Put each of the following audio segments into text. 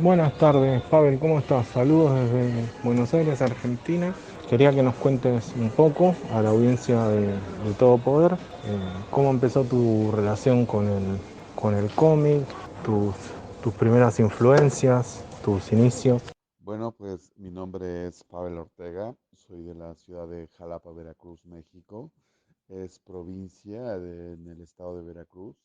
Buenas tardes, Pavel, ¿cómo estás? Saludos desde Buenos Aires, Argentina. Quería que nos cuentes un poco a la audiencia de Todo Poder, cómo empezó tu relación con el cómic, tus, tus primeras influencias, tus inicios. Bueno, pues mi nombre es Pavel Ortega, soy de la ciudad de Jalapa, Veracruz, México. Es provincia en el estado de Veracruz.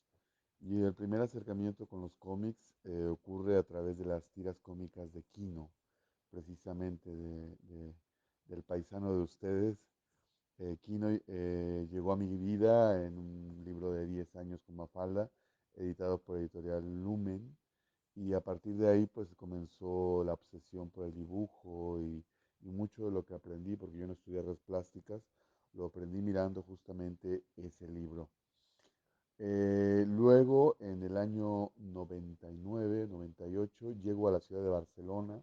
Y el primer acercamiento con los cómics ocurre a través de las tiras cómicas de Kino, precisamente del paisano de ustedes. Kino llegó a mi vida en un libro de 10 años con Mafalda, editado por Editorial Lumen. Y a partir de ahí pues comenzó la obsesión por el dibujo y mucho de lo que aprendí, porque yo no estudié artes plásticas, lo aprendí mirando justamente ese libro. Luego, en el año 99, 98, llego a la ciudad de Barcelona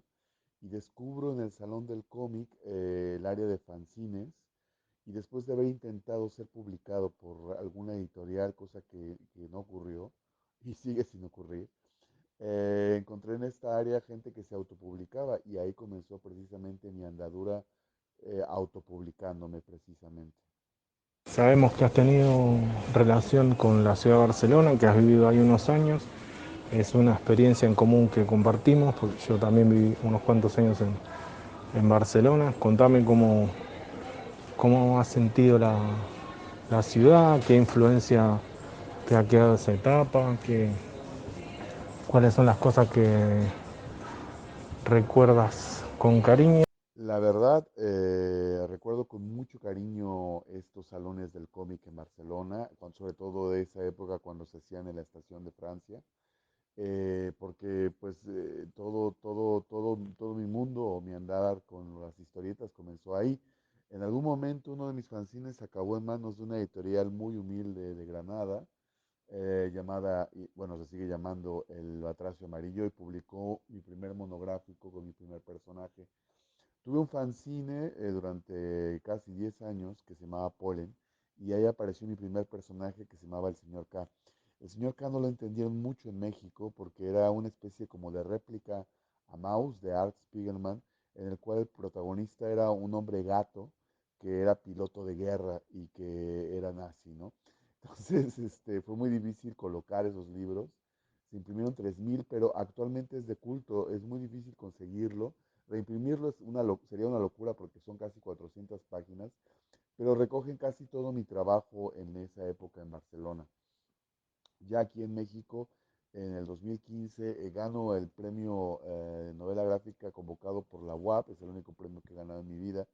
y descubro en el Salón del Cómic el área de fanzines. Y después de haber intentado ser publicado por alguna editorial, cosa que no ocurrió y sigue sin ocurrir, encontré en esta área gente que se autopublicaba y ahí comenzó precisamente mi andadura autopublicándome precisamente. Sabemos que has tenido relación con la ciudad de Barcelona, que has vivido ahí unos años. Es una experiencia en común que compartimos, porque yo también viví unos cuantos años en Barcelona. Contame cómo has sentido la ciudad, qué influencia te ha quedado esa etapa, cuáles son las cosas que recuerdas con cariño. La verdad, recuerdo con mucho cariño estos salones del cómic en Barcelona, sobre todo de esa época cuando se hacían en la estación de Francia, porque pues todo mi mundo o mi andar con las historietas comenzó ahí. En algún momento uno de mis fanzines acabó en manos de una editorial muy humilde de Granada, llamada, bueno, se sigue llamando El Batracio Amarillo, y publicó mi primer monográfico con mi primer personaje. Tuve un fanzine durante casi 10 años que se llamaba Polen, y ahí apareció mi primer personaje que se llamaba el señor K. El señor K no lo entendieron mucho en México porque era una especie como de réplica a Maus de Art Spiegelman, en el cual el protagonista era un hombre gato que era piloto de guerra y que era nazi, ¿no? Entonces, fue muy difícil colocar esos libros. Se imprimieron 3.000, pero actualmente es de culto, es muy difícil conseguirlo. Reimprimirlo sería una locura porque son casi 400 páginas, pero recogen casi todo mi trabajo en esa época en Barcelona. Ya aquí en México, en el 2015, gano el premio de novela gráfica convocado por la UAP, es el único premio que he ganado en mi vida.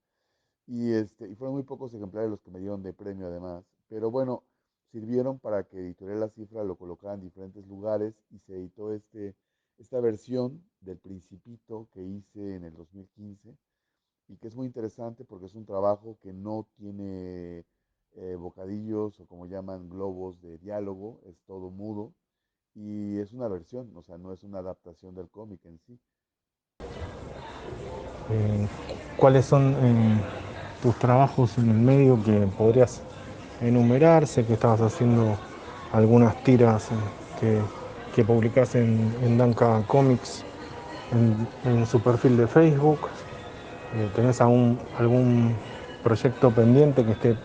Y fueron muy pocos ejemplares los que me dieron de premio además. Pero bueno, sirvieron para que Editorial La Cifra lo colocara en diferentes lugares y se editó esta versión del Principito que hice en el 2015 y que es muy interesante porque es un trabajo que no tiene bocadillos o como llaman globos de diálogo, es todo mudo y es una versión, o sea, no es una adaptación del cómic en sí. eh, ¿Cuáles son tus trabajos en el medio que podrías enumerar? Sé que estabas haciendo algunas tiras que publicás en Danca Comics en su perfil de Facebook. ¿Tenés algún proyecto pendiente que esté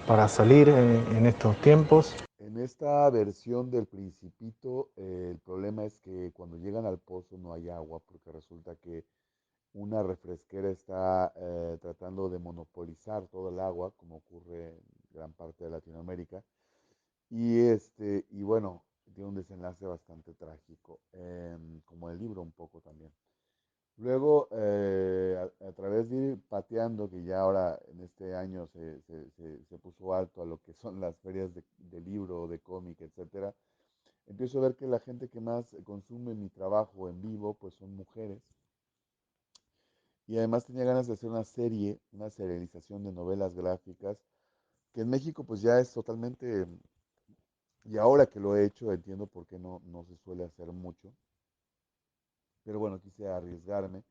para salir en estos tiempos? En esta versión del Principito, el problema es que cuando llegan al pozo no hay agua, porque resulta que una refresquera está tratando de monopolizar todo el agua, como ocurre en gran parte de Latinoamérica. Y bueno, tiene un desenlace bastante trágico, como el libro un poco también. Luego, a través de ir pateando, que ya ahora en este año se puso alto a lo que son las ferias de libro, de cómic, etcétera, empiezo a ver que la gente que más consume mi trabajo en vivo, pues son mujeres. Y además tenía ganas de hacer una serie, una serialización de novelas gráficas, que en México pues ya es totalmente, y ahora que lo he hecho entiendo por qué no se suele hacer mucho, pero bueno, quise arriesgarme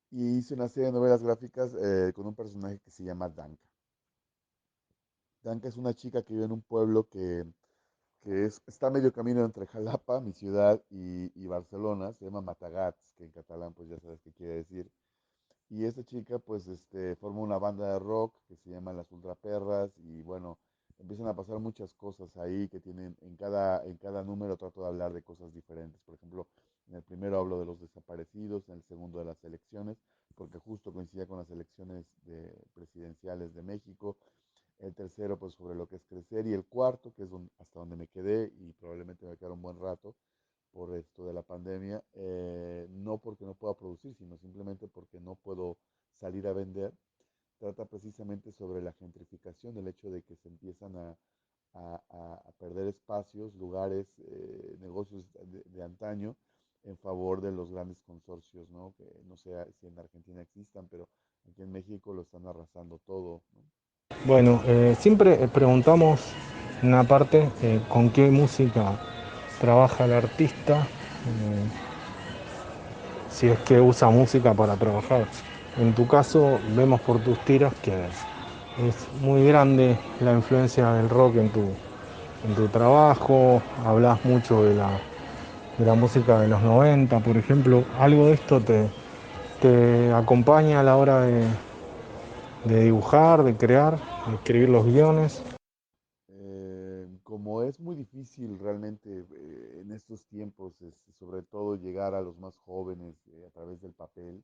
y hice una serie de novelas gráficas con un personaje que se llama Danka. Danka es una chica que vive en un pueblo que que está a medio camino entre Jalapa, mi ciudad, y Barcelona, se llama Matagats, que en catalán pues ya sabes qué quiere decir. Y esta chica pues forma una banda de rock que se llama Las Ultraperras y bueno, empiezan a pasar muchas cosas ahí que tienen, en cada número trato de hablar de cosas diferentes. Por ejemplo, en el primero hablo de los desaparecidos, en el segundo de las elecciones, porque justo coincidía con las elecciones presidenciales de México. El tercero, pues sobre lo que es crecer. Y el cuarto, que es hasta donde me quedé y probablemente me quedar un buen rato por esto de la pandemia, no porque no pueda producir, sino simplemente porque no puedo salir a vender. Trata precisamente sobre la gentrificación, el hecho de que se empiezan a perder espacios, lugares, negocios de antaño en favor de los grandes consorcios, ¿no? Que no sé si en Argentina existan, pero aquí en México lo están arrasando todo, ¿no? Bueno, siempre preguntamos en una parte con qué música trabaja el artista, si es que usa música para trabajar. En tu caso, vemos por tus tiras que es muy grande la influencia del rock en tu trabajo, hablas mucho de la música de los 90, por ejemplo. ¿Algo de esto te acompaña a la hora de dibujar, de crear, de escribir los guiones? Como es muy difícil realmente en estos tiempos, sobre todo llegar a los más jóvenes a través del papel,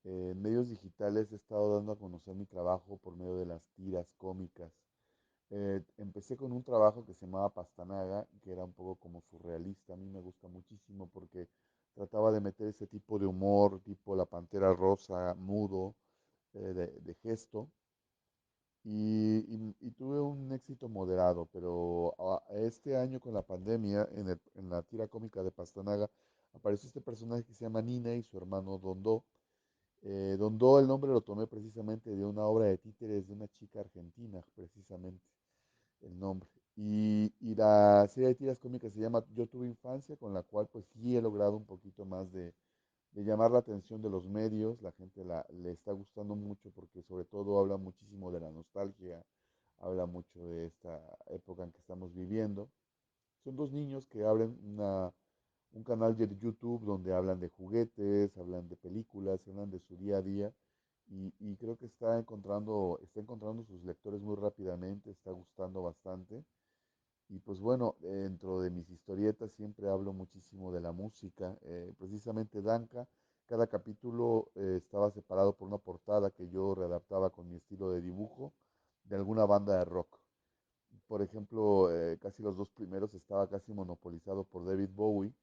en medios digitales he estado dando a conocer mi trabajo por medio de las tiras cómicas. Empecé con un trabajo que se llamaba Pastanaga, que era un poco como surrealista. A mí me gusta muchísimo porque trataba de meter ese tipo de humor, tipo La Pantera Rosa, mudo, de gesto, y tuve un éxito moderado, pero este año con la pandemia, en la tira cómica de Pastanaga, apareció este personaje que se llama Nina y su hermano Dondó. Dondó, el nombre lo tomé precisamente de una obra de títeres de una chica argentina, precisamente el nombre. Y la serie de tiras cómicas se llama Yo tuve infancia, con la cual pues sí he logrado un poquito más de llamar la atención de los medios. La gente le está gustando mucho porque sobre todo habla muchísimo de la nostalgia, habla mucho de esta época en que estamos viviendo. Son dos niños que abren un canal de YouTube donde hablan de juguetes, hablan de películas, hablan de su día a día y creo que está encontrando sus lectores muy rápidamente, está gustando bastante. Y pues bueno, dentro de mis historietas siempre hablo muchísimo de la música, precisamente Danka. Cada capítulo estaba separado por una portada que yo readaptaba con mi estilo de dibujo de alguna banda de rock. Por ejemplo, casi los dos primeros estaba casi monopolizado por David Bowie,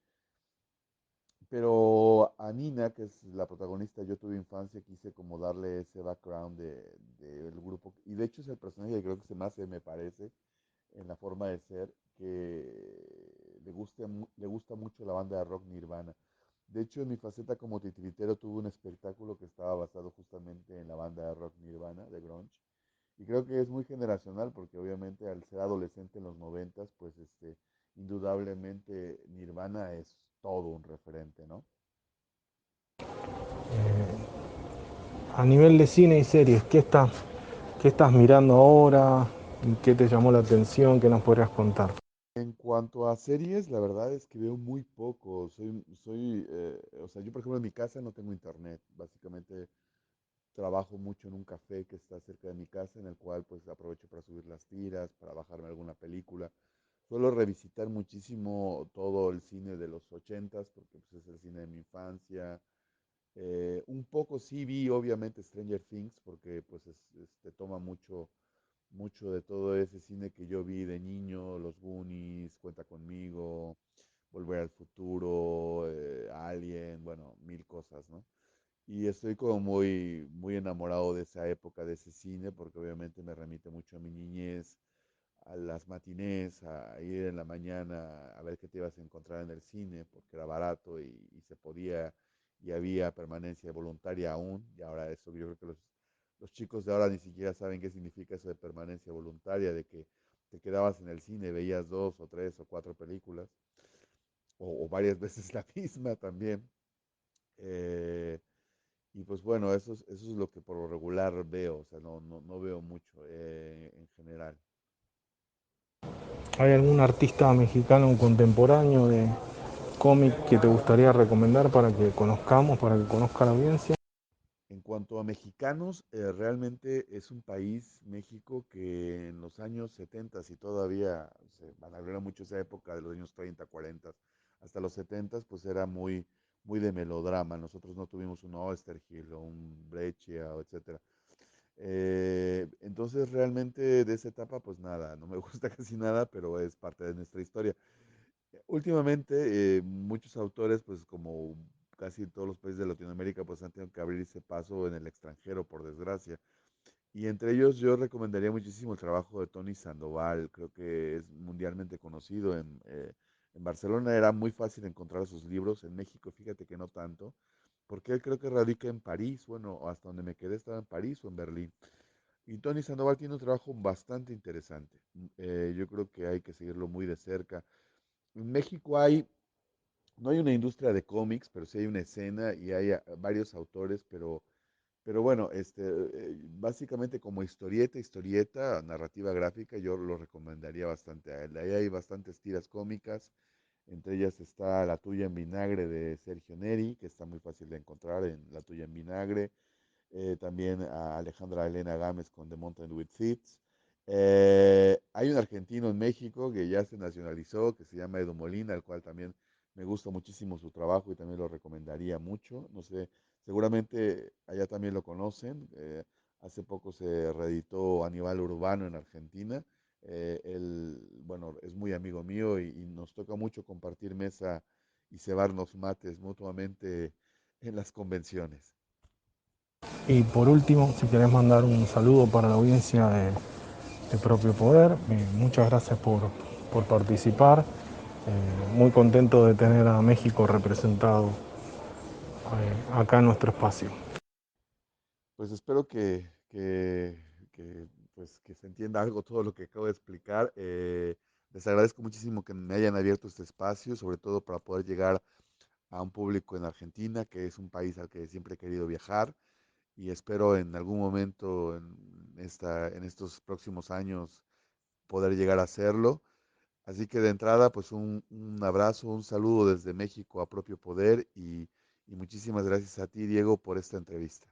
pero a Nina, que es la protagonista, yo tuve infancia, quise como darle ese background del grupo. Y de hecho es el personaje que creo que se más se me parece en la forma de ser, que le gusta mucho la banda de rock Nirvana. De hecho, en mi faceta como titiritero tuve un espectáculo que estaba basado justamente en la banda de rock Nirvana, de grunge. Y creo que es muy generacional porque obviamente al ser adolescente en los noventas, pues indudablemente Nirvana es todo un referente, ¿no? A nivel de cine y series, ¿qué estás mirando ahora? ¿Qué te llamó la atención? ¿Qué nos podrías contar? En cuanto a series, la verdad es que veo muy poco. O sea, yo por ejemplo en mi casa no tengo internet. Básicamente trabajo mucho en un café que está cerca de mi casa, en el cual pues aprovecho para subir las tiras, para bajarme alguna película. Suelo revisitar muchísimo todo el cine de los ochentas, porque pues, es el cine de mi infancia. Un poco sí vi obviamente Stranger Things, porque pues te toma mucho, mucho de todo ese cine que yo vi de niño, Los Goonies, Cuenta conmigo, Volver al Futuro, Alien, bueno, mil cosas, ¿no? Y estoy como muy, muy enamorado de esa época, de ese cine, porque obviamente me remite mucho a mi niñez, a las matinés, a ir en la mañana a ver qué te ibas a encontrar en el cine, porque era barato y se podía y había permanencia voluntaria aún. Y ahora eso, yo creo que los chicos de ahora ni siquiera saben qué significa eso de permanencia voluntaria, de que te quedabas en el cine, veías dos o tres o cuatro películas, o varias veces la misma también. Eh, y pues bueno, eso es lo que por lo regular veo, o sea, no veo mucho en general. ¿Hay algún artista mexicano contemporáneo de cómic que te gustaría recomendar para que conozcamos, para que conozca la audiencia? En cuanto a mexicanos, realmente es un país, México, que en los años 70 y todavía se valora mucho esa época de los años 30, 40, hasta los 70, pues era muy, muy de melodrama. Nosotros no tuvimos un Oestergil o un Breccia, o etcétera. Entonces, realmente de esa etapa, pues nada, no me gusta casi nada, pero es parte de nuestra historia. Últimamente, muchos autores, pues como casi todos los países de Latinoamérica, pues han tenido que abrirse paso en el extranjero, por desgracia. Y entre ellos yo recomendaría muchísimo el trabajo de Tony Sandoval, creo que es mundialmente conocido. En Barcelona era muy fácil encontrar sus libros, en México fíjate que no tanto, porque él creo que radica en París, bueno, hasta donde me quedé estaba en París o en Berlín. Y Tony Sandoval tiene un trabajo bastante interesante. Yo creo que hay que seguirlo muy de cerca. En México no hay una industria de cómics, pero sí hay una escena y hay varios autores, pero bueno, básicamente como historieta, narrativa gráfica, yo lo recomendaría bastante a él. Ahí hay bastantes tiras cómicas, entre ellas está La tuya en vinagre de Sergio Neri, que está muy fácil de encontrar en La tuya en vinagre. También a Alejandra Elena Gámez con The Mountain with Thieves. Hay un argentino en México que ya se nacionalizó, que se llama Edu Molina, al cual también me gusta muchísimo su trabajo y también lo recomendaría mucho. No sé, seguramente allá también lo conocen. Hace poco se reeditó Aníbal Urbano en Argentina. Él, bueno, es muy amigo mío y nos toca mucho compartir mesa y cebarnos mates mutuamente en las convenciones. Y por último, si querés mandar un saludo para la audiencia de Propio Poder, muchas gracias por participar. Muy contento de tener a México representado acá en nuestro espacio. Pues espero que, pues, que se entienda algo todo lo que acabo de explicar. Les agradezco muchísimo que me hayan abierto este espacio, sobre todo para poder llegar a un público en Argentina, que es un país al que siempre he querido viajar y espero en algún momento en estos próximos años poder llegar a hacerlo. Así que de entrada, pues un abrazo, un saludo desde México a Propio Poder y muchísimas gracias a ti, Diego, por esta entrevista.